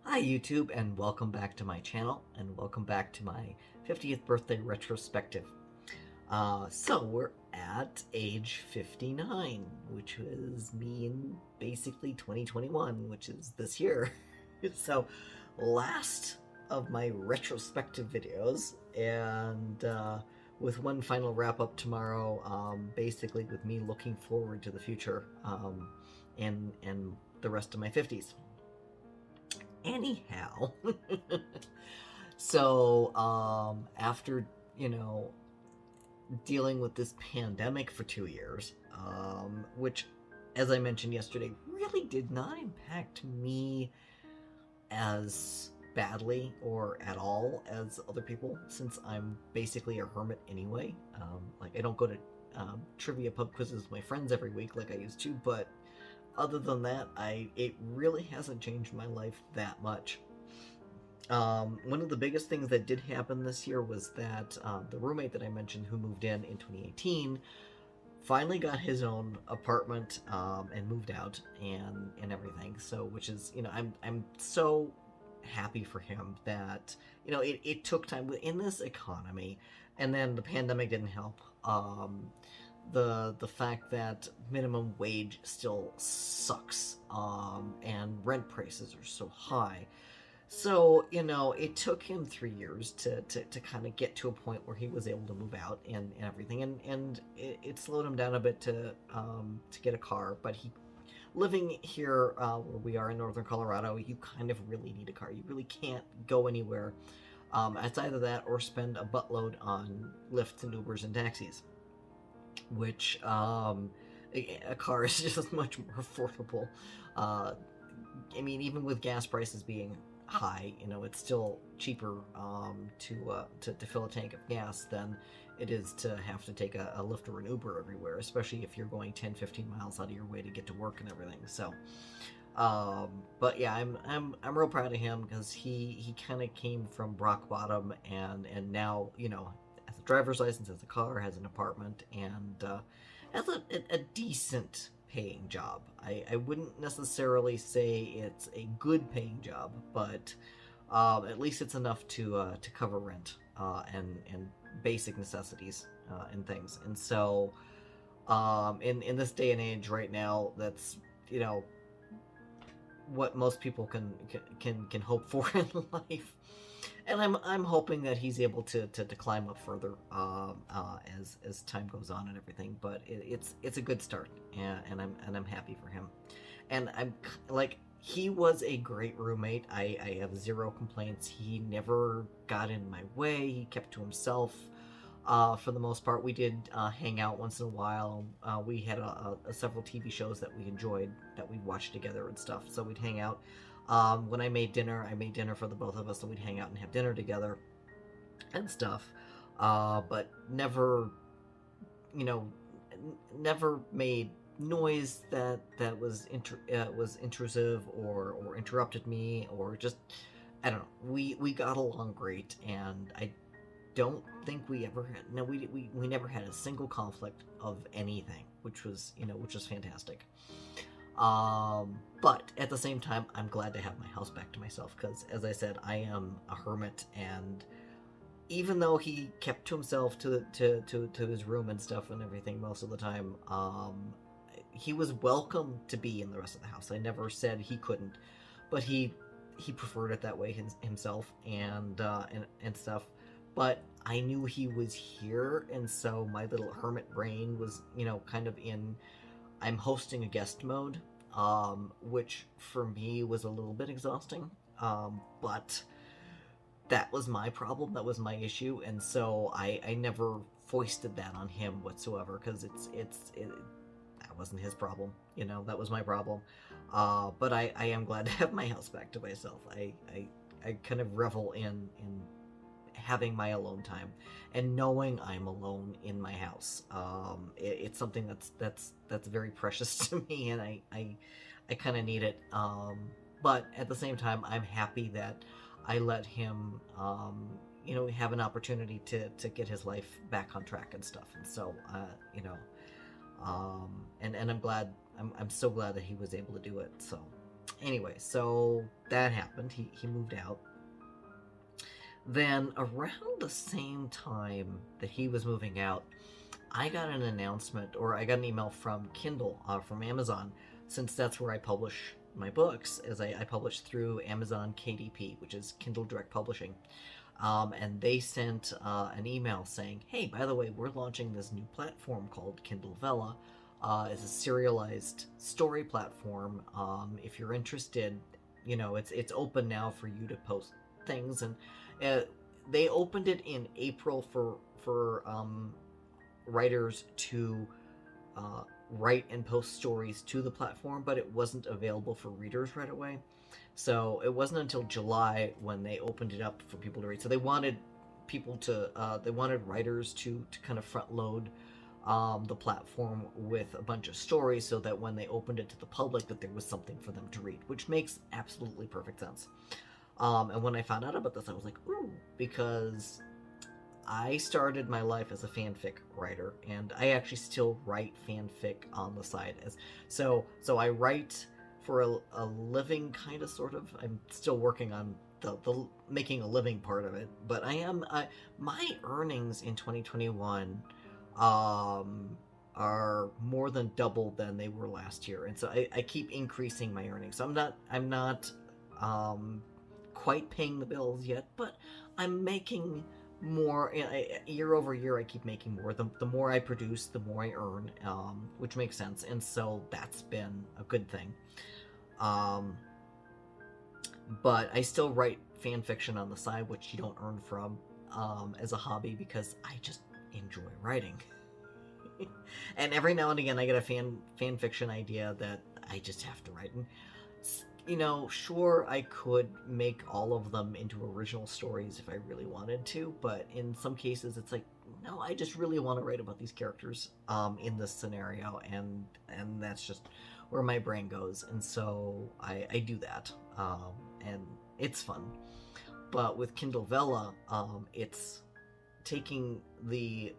Hi YouTube, and welcome back to my channel, and welcome back to my 50th birthday retrospective. So we're at age 59, which is me in basically 2021, which is this year. So last of my retrospective videos, and with one final wrap up tomorrow, basically with me looking forward to the future, and the rest of my 50s. Anyhow, so after dealing with this pandemic for 2 years, which, as I mentioned yesterday, really did not impact me as badly or at all as other people, since I'm basically a hermit anyway. Like, I don't go to trivia pub quizzes with my friends every week like I used to, but other than that, it really hasn't changed my life that much. One of the biggest things that did happen this year was that the roommate that I mentioned, who moved in 2018, finally got his own apartment, and moved out and everything. So, which is, I'm so happy for him that it took time in this economy, and then the pandemic didn't help. The fact that minimum wage still sucks, and rent prices are so high. So, it took him 3 years to kind of get to a point where he was able to move out and everything. And it slowed him down a bit to get a car. But living here, where we are in northern Colorado, you kind of really need a car. You really can't go anywhere. It's either that or spend a buttload on Lyft and Ubers and taxis, which a car is just much more affordable. I mean, even with gas prices being high, it's still cheaper to fill a tank of gas than it is to have to take a Lyft or an Uber everywhere, especially if you're going 10-15 miles out of your way to get to work and everything. So, but yeah, I'm real proud of him, because he kind of came from rock bottom, and now, has a driver's license, has a car, has an apartment, and has a decent paying job. I wouldn't necessarily say it's a good paying job, but at least it's enough to cover rent, and basic necessities, and things. And so, in this day and age right now, that's what most people can hope for in life. And I'm hoping that he's able to climb up further, as time goes on and everything. But it's a good start, and I'm happy for him. And I'm like, he was a great roommate. I have zero complaints. He never got in my way. He kept to himself. For the most part, we did hang out once in a while. We had several TV shows that we enjoyed, that we'd watch together and stuff. So we'd hang out. When I made dinner for the both of us, and we'd hang out and have dinner together and stuff. But never, never made noise that was intrusive, or interrupted me, or just, I don't know. We got along great, and I don't think we ever had, no, we never had a single conflict of anything, which was fantastic. But at the same time, I'm glad to have my house back to myself, because, as I said, I am a hermit, and even though he kept to himself, to his room and stuff and everything most of the time, he was welcome to be in the rest of the house. I never said he couldn't, but he preferred it that way himself, and stuff. But I knew he was here, and so my little hermit brain was, kind of in I'm hosting a guest mode, which for me was a little bit exhausting. But that was my problem, that was my issue, and so I never foisted that on him whatsoever, because that wasn't his problem, that was my problem. But I am glad to have my house back to myself. I kind of revel in having my alone time, and knowing I'm alone in my house. It's something that's very precious to me, and I kind of need it. But at the same time, I'm happy that I let him, have an opportunity to get his life back on track and stuff. And so, and I'm glad. I'm so glad that he was able to do it. So, Anyway, so that happened. He moved out. Then around the same time that he was moving out, I got an announcement, or I got an email from Kindle, from Amazon, since that's where I publish my books, as I publish through Amazon KDP, which is Kindle Direct Publishing. And they sent an email saying, hey, by the way, we're launching this new platform called Kindle Vella. It's a serialized story platform. If you're interested, it's open now for you to post things. And they opened it in April for writers to write and post stories to the platform, but it wasn't available for readers right away. So it wasn't until July when they opened it up for people to read. So they wanted they wanted writers to kind of front load the platform with a bunch of stories, so that when they opened it to the public, that there was something for them to read, which makes absolutely perfect sense. And when I found out about this, I was like, ooh, because I started my life as a fanfic writer, and I actually still write fanfic on the side. So I write for a living, kind of, sort of. I'm still working on the making a living part of it, but my earnings in 2021 are more than double than they were last year, and so I keep increasing my earnings. So I'm not quite paying the bills yet, but I'm making more. Year over year, I keep making more. The more I produce, the more I earn, which makes sense, and so that's been a good thing. But I still write fan fiction on the side, which you don't earn from, as a hobby, because I just enjoy writing. And every now and again, I get a fan fiction idea that I just have to write. And sure, I could make all of them into original stories if I really wanted to, but in some cases, it's like, no, I just really want to write about these characters in this scenario, and that's just where my brain goes, and so I do that, and it's fun. But with Kindle Vella, it's taking the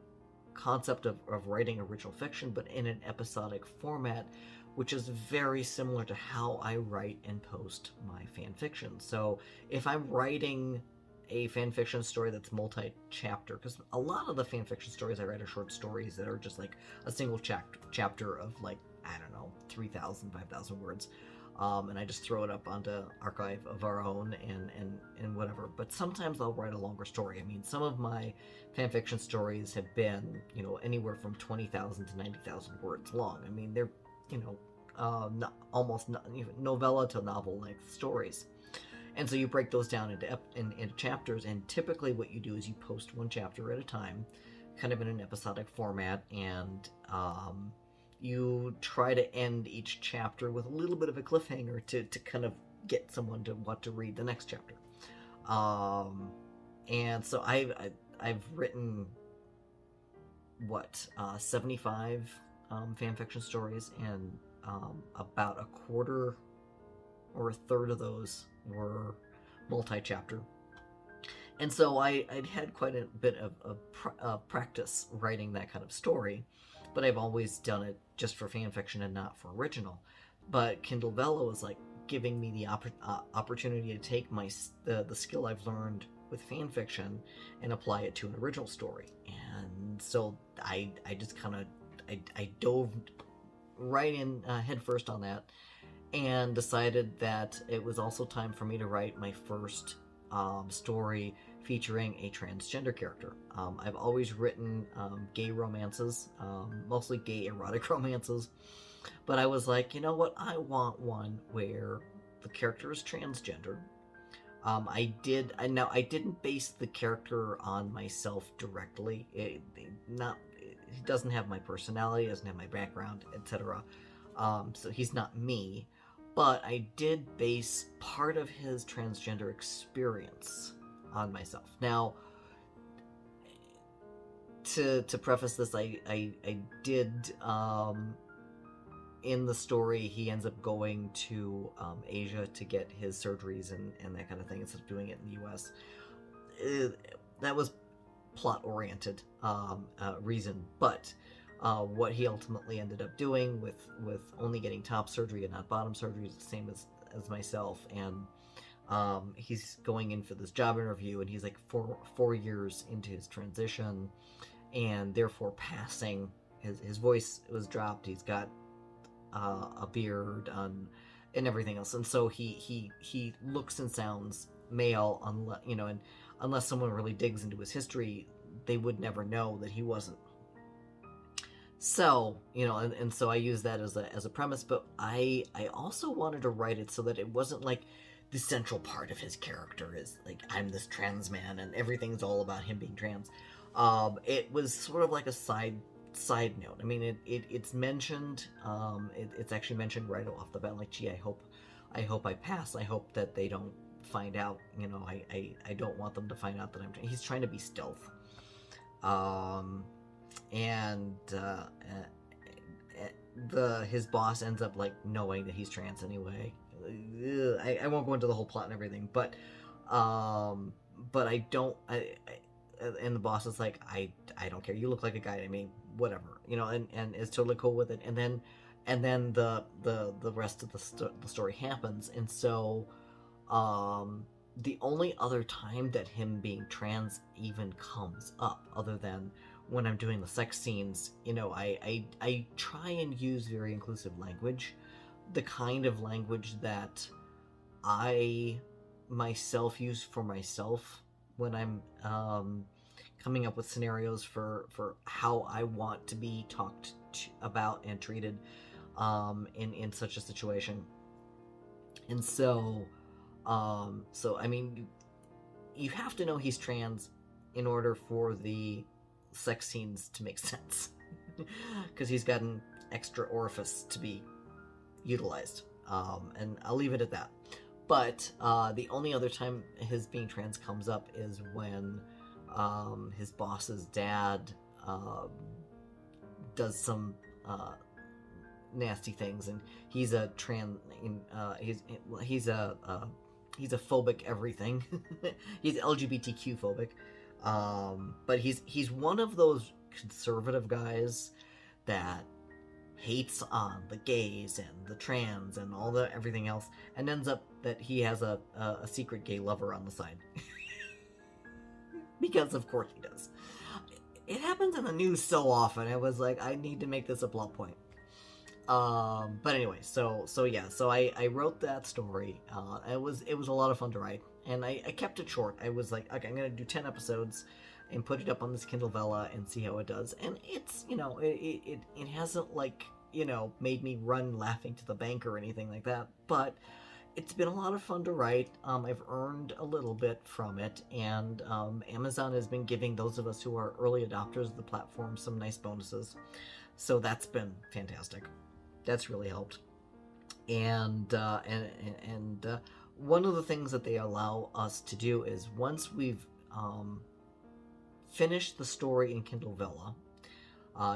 concept of writing original fiction, but in an episodic format, which is very similar to how I write and post my fan fiction. So if I'm writing a fan fiction story that's multi-chapter, because a lot of the fan fiction stories I write are short stories that are just like a single chapter of, like, I don't know, 3,000, 5,000 words. And I just throw it up onto Archive of Our Own and whatever. But sometimes I'll write a longer story. I mean, some of my fanfiction stories have been, anywhere from 20,000 to 90,000 words long. I mean, they're, almost novella to novel-length stories. And so you break those down into chapters, and typically what you do is you post one chapter at a time, kind of in an episodic format, and you try to end each chapter with a little bit of a cliffhanger to kind of get someone to want to read the next chapter. And so I've written 75 fanfiction stories, and about a quarter or a third of those were multi-chapter. And so I'd had quite a bit of practice writing that kind of story, but I've always done it just for fan fiction and not for original. But Kindle Vella was like giving me the opportunity to take the skill I've learned with fan fiction and apply it to an original story. And so I just kind of I dove right in headfirst on that, and decided that it was also time for me to write my first story featuring a transgender character. I've always written gay romances, mostly gay erotic romances, but I was like, you know what, I want one where the character is transgender. I didn't base the character on myself directly. He doesn't have my personality, doesn't have my background, etc. So he's not me. But I did base part of his transgender experience on myself. Now, to preface this, I did, in the story, he ends up going to Asia to get his surgeries and that kind of thing, instead of doing it in the US. That was plot-oriented reason, but what he ultimately ended up doing with only getting top surgery and not bottom surgery is the same as as myself, and he's going in for this job interview, and he's like four years into his transition, and therefore passing. His voice was dropped. He's got a beard and everything else, and so he looks and sounds male, unless and unless someone really digs into his history, they would never know that he wasn't. So and so I use that as a premise, but I also wanted to write it so that it wasn't like the central part of his character is like, I'm this trans man and everything's all about him being trans. It was sort of like a side note. I mean, it's mentioned. It's actually mentioned right off the bat. Like, gee, I hope I pass. I hope that they don't find out. I don't want them to find out that I'm. He's trying to be stealth. His boss ends up like knowing that he's trans anyway. I won't go into the whole plot and everything, but I don't. And the boss is like, I don't care. You look like a guy. I mean, whatever, and is totally cool with it. And then the rest of the story happens. And so, the only other time that him being trans even comes up, other than when I'm doing the sex scenes, I try and use very inclusive language, the kind of language that I myself use for myself when I'm coming up with scenarios for how I want to be talked about and treated in such a situation. And so I mean, you have to know he's trans in order for the sex scenes to make sense, because he's got an extra orifice to be utilized, and I'll leave it at that. But the only other time his being trans comes up is when his boss's dad does some nasty things, and he's a he's a phobic everything. He's LGBTQ phobic, but he's one of those conservative guys that hates on the gays and the trans and all the everything else, and ends up that he has a secret gay lover on the side. Because of course he does. It happens in the news so often. I was like, I need to make this a plot point. But anyway, so I wrote that story. It was a lot of fun to write, and I kept it short. I was like, okay, I'm gonna do 10 episodes and put it up on this Kindle Vella and see how it does. And it's, it hasn't like, made me run laughing to the bank or anything like that, but it's been a lot of fun to write. I've earned a little bit from it, and Amazon has been giving those of us who are early adopters of the platform some nice bonuses. So that's been fantastic. That's really helped. And one of the things that they allow us to do is, once we've finished the story in Kindle Vella,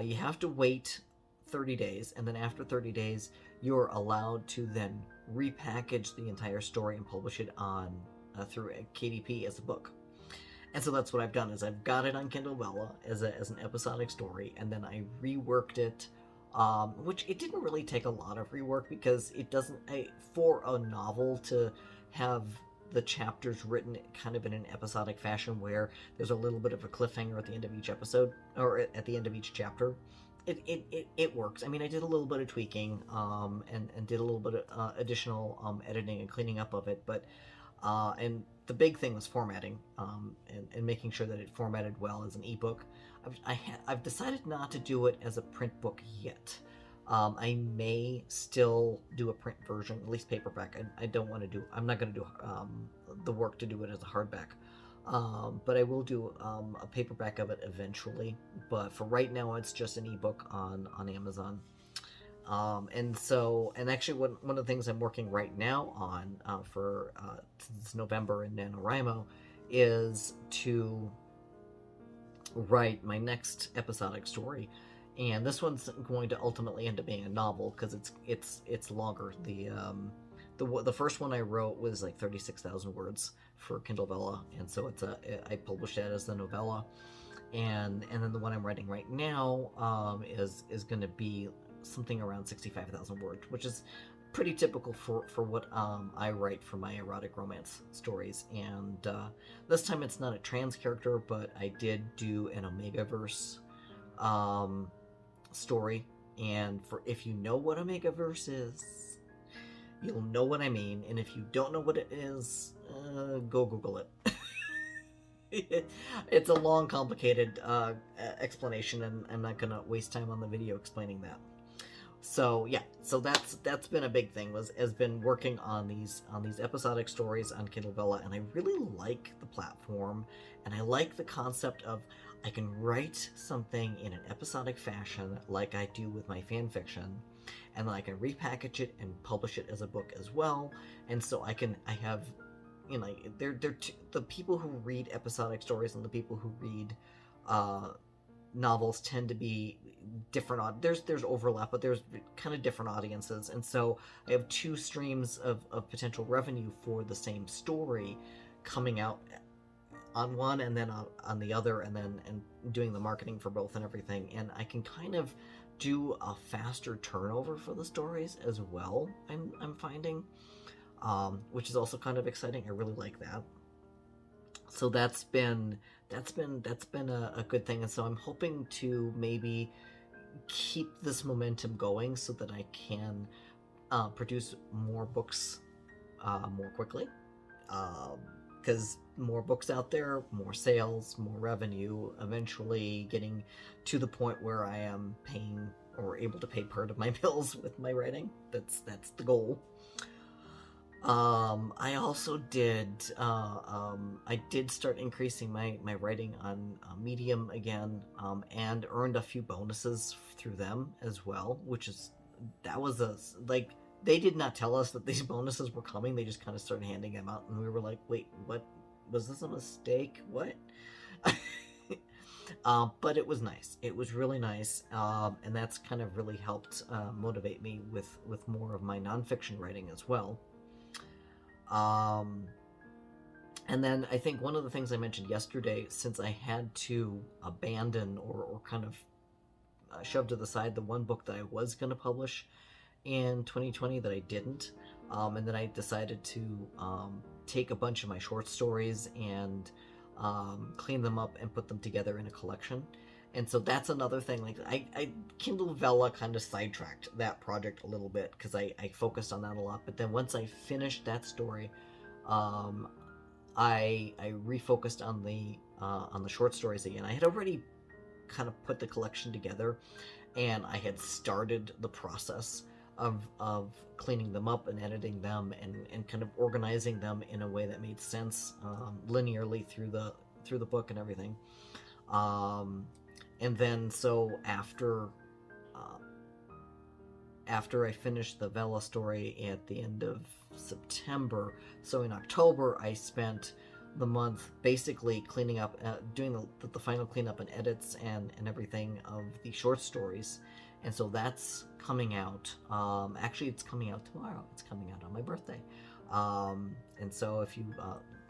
you have to wait 30 days, and then after 30 days, you're allowed to then repackage the entire story and publish it on through KDP as a book. And so that's what I've done, is I've got it on Kindle Vella as an episodic story, and then I reworked it, which it didn't really take a lot of rework, because it doesn't, for a novel to have the chapters written kind of in an episodic fashion where there's a little bit of a cliffhanger at the end of each episode, or at the end of each chapter, it works. I mean, I did a little bit of tweaking, and did a little bit of additional editing and cleaning up of it, but and the big thing was formatting, and making sure that it formatted well as an ebook. I've decided not to do it as a print book yet. I may still do a print version, at least paperback. I'm not going to do the work to do it as a hardback. But I will do a paperback of it eventually. But for right now, it's just an ebook on Amazon. And actually, one of the things I'm working right now on since November in NaNoWriMo is to write my next episodic story. And this one's going to ultimately end up being a novel, because it's longer. The first one I wrote was like 36,000 words for Kindle Vella, and so I published that as the novella, and then the one I'm writing right now is going to be something around 65,000 words, which is pretty typical for what I write for my erotic romance stories. And this time it's not a trans character, but I did do an Omegaverse story. And if you know what Omegaverse is, you'll know what I mean. And if you don't know what it is, go Google it. It's a long, complicated explanation, and I'm not gonna waste time on the video explaining that. So yeah, so that's been a big thing, has been working on these episodic stories on Kindle Vella, and I really like the platform, and I like the concept of I can write something in an episodic fashion like I do with my fan fiction, and then I can repackage it and publish it as a book as well. And so I have, you know, the people who read episodic stories and the people who read novels tend to be different. There's overlap, but there's kind of different audiences, and so I have two streams of potential revenue for the same story coming out on one and then on the other, and doing the marketing for both and everything. And I can kind of do a faster turnover for the stories as well. I'm finding, which is also kind of exciting. I really like that. So that's been a good thing, and so I'm hoping to maybe keep this momentum going so that I can produce more books more quickly. Because more books out there, more sales, more revenue, eventually getting to the point where I am paying or able to pay part of my bills with my writing. That's the goal. I also did I did start increasing my writing on Medium again, and earned a few bonuses through them as well, they did not tell us that these bonuses were coming. They just kind of started handing them out, and we were like, wait, what? Was this a mistake? What? But it was nice. It was really nice, and that's kind of really helped motivate me with more of my nonfiction writing as well. And then I think one of the things I mentioned yesterday, since I had to abandon or kind of shove to the side the one book that I was going to publish in 2020 that I didn't, and then I decided to take a bunch of my short stories and clean them up and put them together in a collection. And so that's another thing. Like I Kindle Vella kind of sidetracked that project a little bit because I focused on that a lot. But then once I finished that story, I refocused on the short stories again. I had already kind of put the collection together, and I had started the process of cleaning them up and editing them and kind of organizing them in a way that made sense linearly through the book and everything. And then so after I finished the Vela story at the end of September, so in October I spent the month basically cleaning up, doing the final cleanup and edits and everything of the short stories. And so that's coming out. Actually, it's coming out tomorrow. It's coming out on my birthday. And so if you,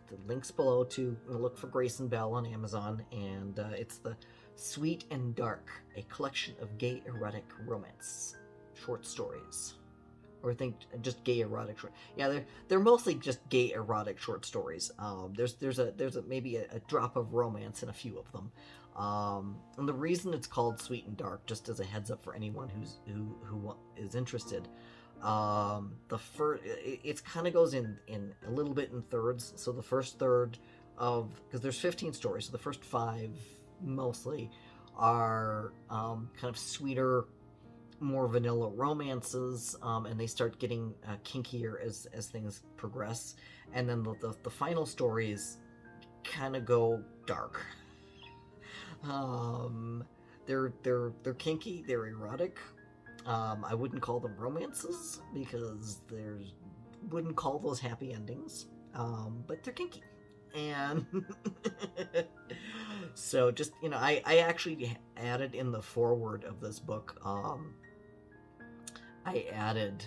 the links below to look for Grace and Belle on Amazon, and it's the Sweet and Dark, a collection of gay erotic romance short stories. Or I think just gay erotic short. Yeah, they're mostly just gay erotic short stories. There's maybe a drop of romance in a few of them. And the reason it's called Sweet and Dark, just as a heads up for anyone who is interested, it kind of goes in a little bit in thirds. So the first third because there's 15 stories, so the first 5 mostly are kind of sweeter, more vanilla romances, and they start getting kinkier as things progress. And then the final stories kind of go dark. They're kinky, they're erotic. I wouldn't call them romances because wouldn't call those happy endings. But they're kinky. And so just, I actually added in the foreword of this book, I added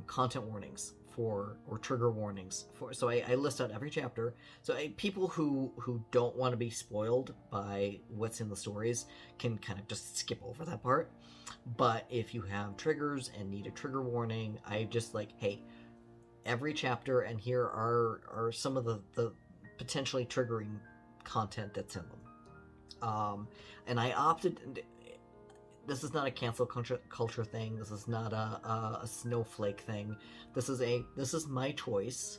content warnings for, or trigger warnings for. So I list out every chapter. So people who don't want to be spoiled by what's in the stories can kind of just skip over that part. But if you have triggers and need a trigger warning, I just like, hey, every chapter, and here are some of the potentially triggering content that's in them. And I opted. This is not a cancel culture thing. This is not a snowflake thing. This is my choice.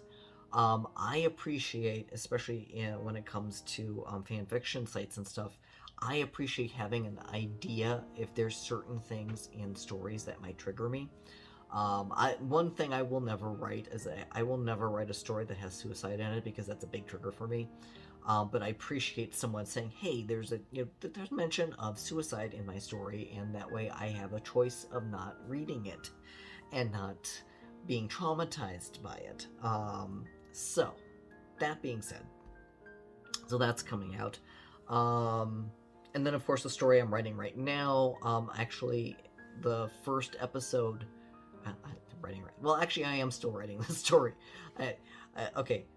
I appreciate, especially when it comes to fan fiction sites and stuff, I appreciate having an idea if there's certain things in stories that might trigger me. One thing I will never write is I will never write a story that has suicide in it, because that's a big trigger for me. But I appreciate someone saying, "Hey, there's mention of suicide in my story," and that way I have a choice of not reading it and not being traumatized by it. So that being said, so that's coming out. And then of course the story I'm writing right now. Actually, the first episode. Well, actually, I am still writing the story. Okay.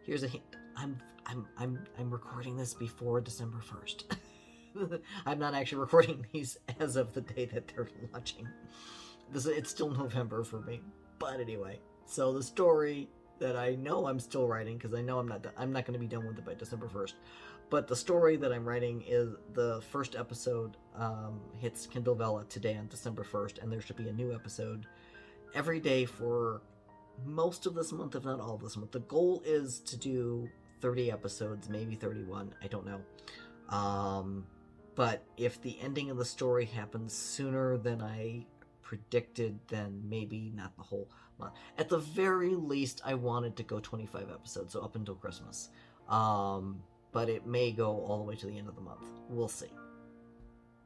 Here's a hint. I'm recording this before December 1st. I'm not actually recording these as of the day that they're launching. It's still November for me. But anyway, so the story that I know I'm still writing, because I know I'm not going to be done with it by December 1st. But the story that I'm writing is the first episode hits Kindle Vella today on December 1st, and there should be a new episode every day for most of this month, if not all of this month. The goal is to do 30 episodes, maybe 31, I don't know. But if the ending of the story happens sooner than I predicted, then maybe not the whole month. At the very least, I wanted to go 25 episodes, so up until Christmas. But it may go all the way to the end of the month. We'll see.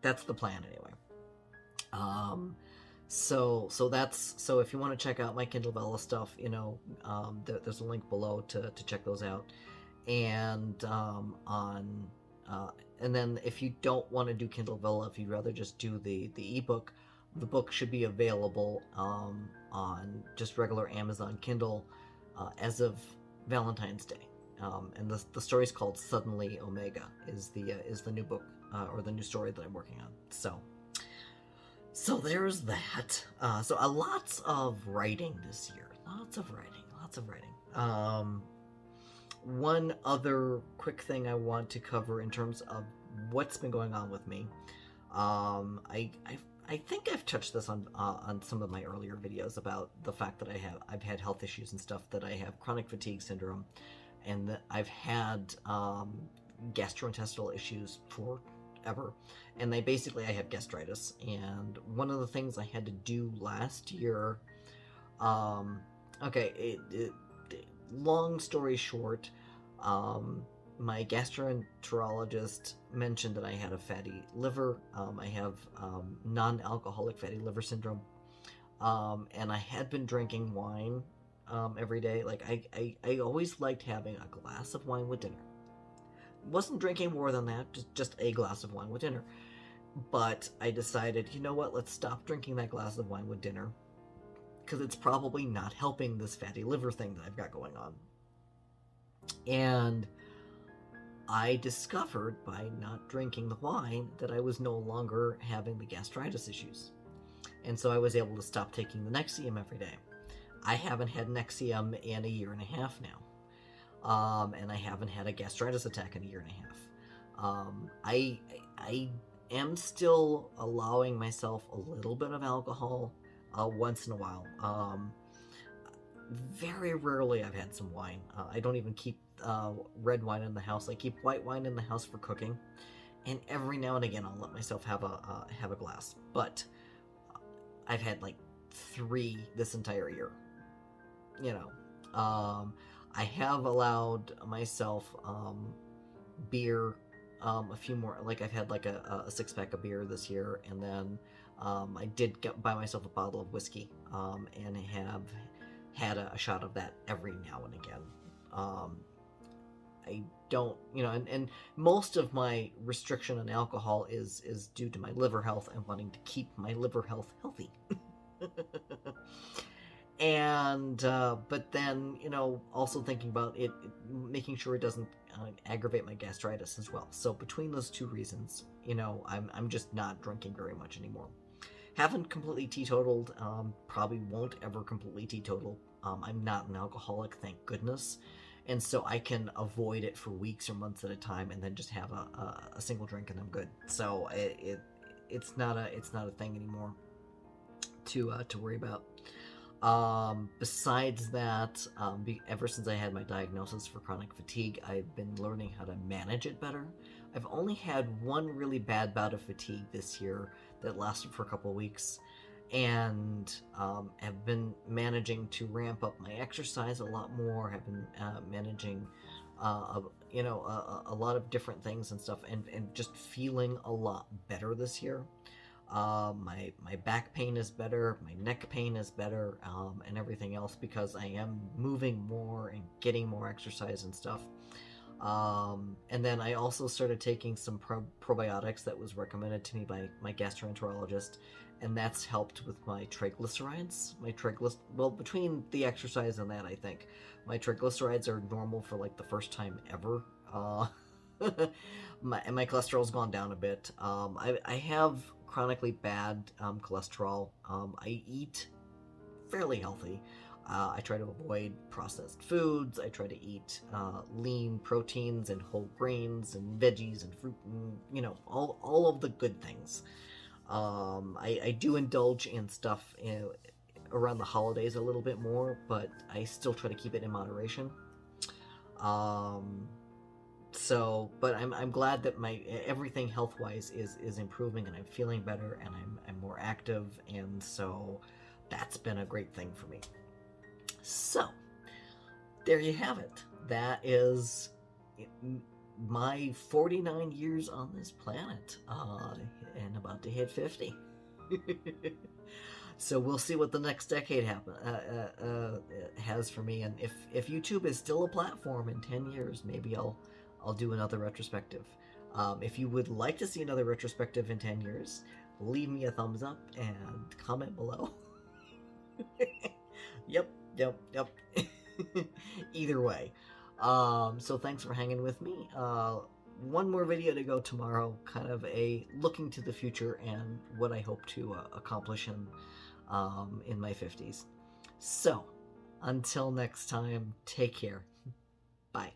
That's the plan anyway. So if you want to check out my Kindle Vella stuff, there's a link below to check those out. And and then if you don't want to do Kindle Vella, if you'd rather just do the ebook, the book should be available on just regular Amazon Kindle as of Valentine's Day. And the story's called Suddenly Omega is the new book or the new story that I'm working on. So there's that. So lots of writing this year. Lots of writing. One other quick thing I want to cover in terms of what's been going on with me. I think I've touched this on some of my earlier videos about the fact that I've had health issues and stuff, that I have chronic fatigue syndrome, and that I've had gastrointestinal issues forever. And I have gastritis. And one of the things I had to do last year, long story short, my gastroenterologist mentioned that I had a fatty liver. I have non-alcoholic fatty liver syndrome. And I had been drinking wine every day. Like I always liked having a glass of wine with dinner. Wasn't drinking more than that, just a glass of wine with dinner. But I decided, you know what, let's stop drinking that glass of wine with dinner, because it's probably not helping this fatty liver thing that I've got going on. And I discovered by not drinking the wine that I was no longer having the gastritis issues. And so I was able to stop taking the Nexium every day. I haven't had Nexium in 1.5 years now. And I haven't had a gastritis attack in 1.5 years. I am still allowing myself a little bit of alcohol once in a while. Very rarely I've had some wine. I don't even keep red wine in the house. I keep white wine in the house for cooking, and every now and again I'll let myself have a glass. But I've had like 3 this entire year. I have allowed myself beer, a few more. Like I've had like a 6-pack of beer this year, and then I did buy myself a bottle of whiskey, and have had a shot of that every now and again. I don't, and most of my restriction on alcohol is due to my liver health and wanting to keep my liver health healthy. And but then, also thinking about it, making sure it doesn't aggravate my gastritis as well. So between those two reasons, I'm just not drinking very much anymore. Haven't completely teetotaled. Probably won't ever completely teetotal. I'm not an alcoholic, thank goodness, and so I can avoid it for weeks or months at a time, and then just have a single drink and I'm good. So it's not a thing anymore to worry about. Besides that, ever since I had my diagnosis for chronic fatigue, I've been learning how to manage it better. I've only had one really bad bout of fatigue this year that lasted for a couple weeks, and have been managing to ramp up my exercise a lot more. Have been managing, a lot of different things and stuff, and just feeling a lot better this year. My back pain is better, my neck pain is better, and everything else, because I am moving more and getting more exercise and stuff. And then I also started taking some probiotics that was recommended to me by my gastroenterologist, and that's helped with my triglycerides. Well, between the exercise and that, I think my triglycerides are normal for like the first time ever. My cholesterol's gone down a bit. I have chronically bad cholesterol. I eat fairly healthy. I try to avoid processed foods. I try to eat lean proteins and whole grains and veggies and fruit and all of the good things. I do indulge in stuff around the holidays a little bit more, but I still try to keep it in moderation. But I'm glad that my everything health-wise is improving, and I'm feeling better, and I'm more active, and so that's been a great thing for me. So there you have it. That is my 49 years on this planet, and about to hit 50. So we'll see what the next decade has for me, and if YouTube is still a platform in 10 years, maybe I'll do another retrospective. If you would like to see another retrospective in 10 years, leave me a thumbs up and comment below. Yep. Either way. So thanks for hanging with me. One more video to go tomorrow, kind of a looking to the future and what I hope to accomplish in my 50s. So, until next time, take care. Bye.